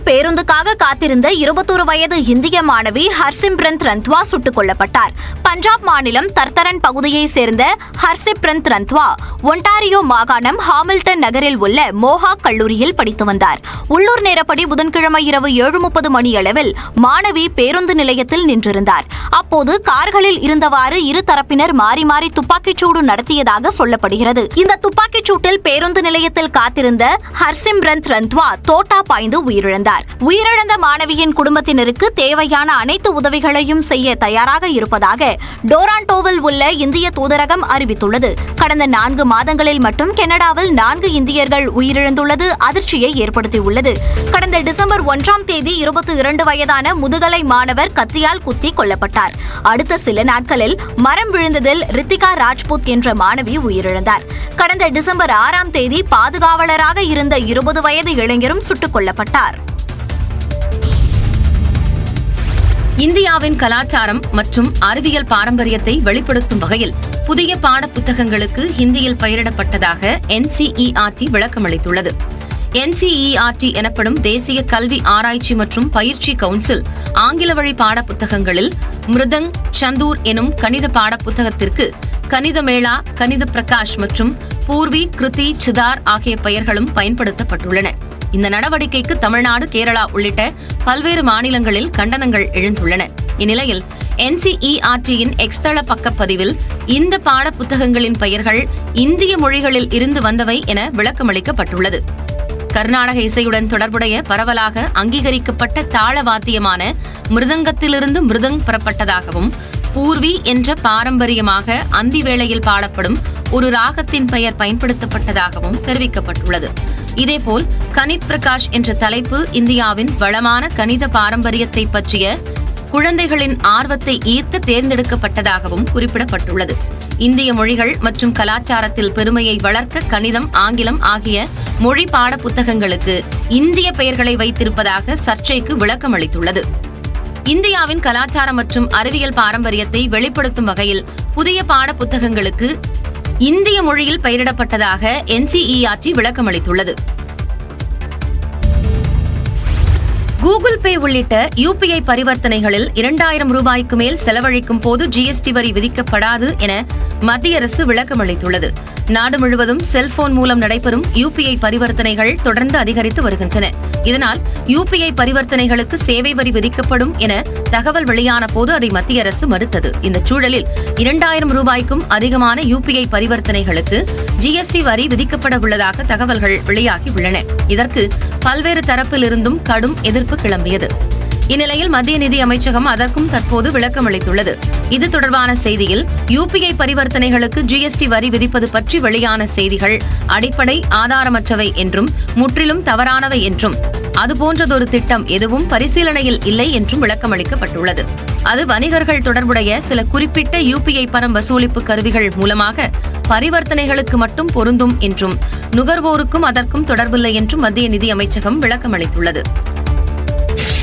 பேருந்துக்காக காத்திருந்த 21 வயது இந்திய மாணவி ஹர்சிம்ரத் ரந்த்வா சுட்டுக் கொல்லப்பட்டார். பஞ்சாப் மாநிலம் தர்தரன் பகுதியைச் சேர்ந்த ஹர்சிம்ரத் ரந்த்வா ஒன்டாரியோ மாகாணம் ஹாமில்டன் நகரில் உள்ள மோஹாக் கல்லூரியில் படித்து வந்தார். உள்ளூர் நேரப்படி புதன்கிழமை இரவு 7:30 மணியளவில் மாணவி பேருந்து நிலையத்தில் நின்றிருந்தார். அப்போது கார்களில் இருந்தவாறு இரு தரப்பினர் மாறி மாறி துப்பாக்கிச்சூடு நடத்தியதாக சொல்லப்படுகிறது. இந்த துப்பாக்கிச் சூட்டில் பேருந்து நிலையத்தில் காத்திருந்த ஹர்சிம்ரத் ரந்த்வா தோட்டா பாய்ந்து உயிரிழந்தார். உயிரிழந்த மாணவியின் குடும்பத்தினருக்கு தேவையான அனைத்து உதவிகளையும் செய்ய தயாராக இருப்பதாக டோராண்டோவில் உள்ள இந்திய தூதரகம் அறிவித்துள்ளது. கடந்த 4 மாதங்களில் மட்டும் கனடாவில் 4 இந்தியர்கள் உயிரிழந்துள்ளது அதிர்ச்சியை ஏற்படுத்தியுள்ளது. கடந்த டிசம்பர் 1ஆம் தேதி 22 வயதான முதுகலை மாணவர் கத்தியால் குத்தி கொல்லப்பட்டார். அடுத்த சில நாட்களில் மரம் விழுந்ததில் ரித்திகா ராஜ்புத் என்ற மாணவி உயிரிழந்தார். கடந்த டிசம்பர் 6ஆம் தேதி பாதுகாவலராக இருந்த 20 வயது இளைஞரும் சுட்டுக் கொல்லப்பட்டார். இந்தியாவின் கலாச்சாரம் மற்றும் அறிவியல் பாரம்பரியத்தை வெளிப்படுத்தும் வகையில் புதிய பாட புத்தகங்களுக்கு ஹிந்தியில் பெயரிடப்பட்டதாக NCERT விளக்கமளித்துள்ளது. NCERT எனப்படும் தேசிய கல்வி ஆராய்ச்சி மற்றும் பயிற்சி கவுன்சில் ஆங்கில வழி பாட புத்தகங்களில் மிருதங் சந்தூர் எனும் கணித பாட புத்தகத்திற்கு கணித மேளா, கணித பிரகாஷ் மற்றும் பூர்வி, கிருதி, சிதார் ஆகிய பெயர்களும் பயன்படுத்தப்பட்டுள்ளன. இந்த நடவடிக்கைக்கு தமிழ்நாடு, கேரளா உள்ளிட்ட பல்வேறு மாநிலங்களில் கண்டனங்கள் எழுந்துள்ளன. இந்நிலையில் NCERT-யின் எக்ஸ்தள பக்கப்பதிவில் இந்த பாட புத்தகங்களின் பெயர்கள் இந்திய மொழிகளில் இருந்து வந்தவை என விளக்கமளிக்கப்பட்டுள்ளது. கர்நாடக இசையுடன் தொடர்புடைய பரவலாக அங்கீகரிக்கப்பட்ட தாள வாத்தியமான மிருதங்கத்திலிருந்து மிருதங் பெறப்பட்டதாகவும், பூர்வி என்ற பாரம்பரியமாக அந்தி வேளையில் பாடப்படும் ஒரு ராகத்தின் பெயர் பயன்படுத்தப்பட்டதாகவும் தெரிவிக்கப்பட்டுள்ளது. இதேபோல் கணித் பிரகாஷ் என்ற தலைப்பு இந்தியாவின் வளமான கணித பாரம்பரியத்தை பற்றிய குழந்தைகளின் ஆர்வத்தை ஈர்க்க தேர்ந்தெடுக்கப்பட்டதாகவும் குறிப்பிடப்பட்டுள்ளது. இந்திய மொழிகள் மற்றும் கலாச்சாரத்தில் பெருமையை வளர்க்க கணிதம், ஆங்கிலம் ஆகிய மொழி பாட புத்தகங்களுக்கு இந்திய பெயர்களை வைத்திருப்பதாக சர்ச்சைக்கு விளக்கமளித்துள்ளது. இந்தியாவின் கலாச்சாரம் மற்றும் அறிவியல் பாரம்பரியத்தை வெளிப்படுத்தும் வகையில் புதிய பாட புத்தகங்களுக்கு இந்திய மொழியில் பெயரிடப்பட்டதாக NCERT விளக்கமளித்துள்ளது. கூகுள் பே உள்ளிட்ட UPI பரிவர்த்தனைகளில் 2000 ரூபாய்க்கு மேல் செலவழிக்கும் போது GST வரி விதிக்கப்படாது என மத்திய அரசு விளக்கமளித்துள்ளது. நாடு முழுவதும் செல்போன் மூலம் நடைபெறும் UPI பரிவர்த்தனைகள் தொடர்ந்து அதிகரித்து வருகின்றன. இதனால் UPI பரிவர்த்தனைகளுக்கு சேவை வரி விதிக்கப்படும் என தகவல் வெளியான போது அதை மத்திய அரசு மறுத்தது. இந்த சூழலில் 2000 ரூபாய்க்கும் அதிகமான UPI பரிவர்த்தனைகளுக்கு GST வரி விதிக்கப்பட உள்ளதாக தகவல்கள் வெளியாகியுள்ளன. இதற்கு பல்வேறு தரப்பிலிருந்தும் கடும் எதிர்ப்பு கிளம்பியது. இந்நிலையில் மத்திய நிதி அமைச்சகம் அதற்கும் தற்போது விளக்கமளித்துள்ளது. இது தொடர்பான செய்தியில் UPI பரிவர்த்தனைகளுக்கு GST வரி விதிப்பது பற்றி வெளியான செய்திகள் அடிப்படை ஆதாரமற்றவை என்றும் முற்றிலும் தவறானவை என்றும் அதுபோன்றதொரு திட்டம் எதுவும் பரிசீலனையில் இல்லை என்றும் விளக்கமளிக்கப்பட்டுள்ளது. அது வணிகர்கள் தொடர்புடைய சில குறிப்பிட்ட UPI பணம் வசூலிப்பு கருவிகள் மூலமாக பரிவர்த்தனைகளுக்கு மட்டும் பொருந்தும் என்றும் நுகர்வோருக்கும் அதற்கும் தொடர்பில்லை என்றும் மத்திய நிதி அமைச்சகம் விளக்கமளித்துள்ளது.